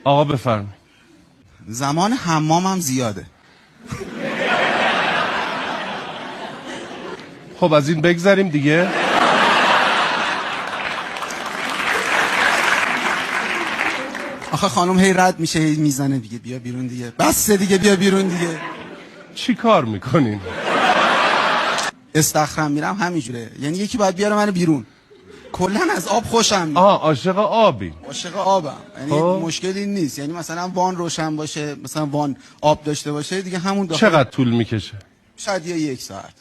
آقا بفرمایید. زمان حمامم زیاده. خب از این بگذریم دیگه. آخه خانم هی رد میشه، هی میزنه دیگه بیا بیرون دیگه، بس دیگه بیا بیرون دیگه. چی کار میکنین؟ استخرم میرم همینجوره، یعنی یکی باید بیاره منو بیرون. کلا از آب خوشم میاد. عاشق آبی. عاشق آبم، یعنی مشکلی نیست. یعنی مثلا وان روشن باشه، مثلا وان آب داشته باشه دیگه همون داخل. چقدر طول میکشه؟ شاید یک ساعت.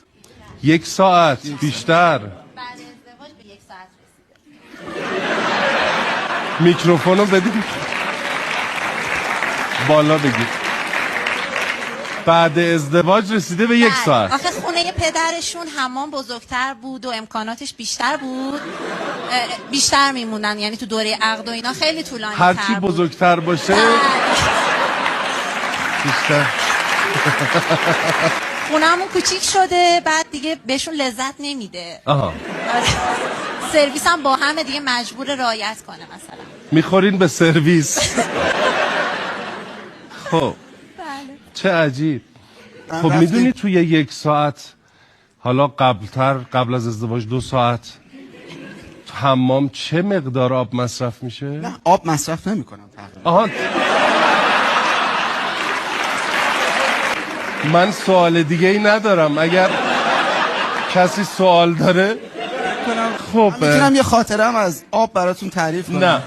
1 ساعت بیشتر. بعد ازدواج به 1 ساعت رسیده. میکروفونو بدید بالا بگید. بعد ازدواج رسیده به 1 ساعت. آخه خونه پدرشون حمام بزرگتر بود و امکاناتش بیشتر بود، بیشتر میمونن، یعنی تو دوره عقد و اینا خیلی طولانی تر بود. هرچی بزرگتر باشه بیشتر. خونه‌مون کوچیک شده، بعد دیگه بهشون لذت نمیده. سرویس هم با همه دیگه مجبور رعایت کنه مثلا. میخورین به سرویس. خب بله. چه عجیب. خب میدونی توی 1 ساعت، حالا قبل از ازدواج 2 ساعت حمام چه مقدار آب مصرف میشه؟ نه آب مصرف نمیکنم تقریبا. من سوال دیگه ای ندارم، اگر کسی سوال داره. خب میتونم یه خاطرم از آب براتون تعریف کنم؟ نه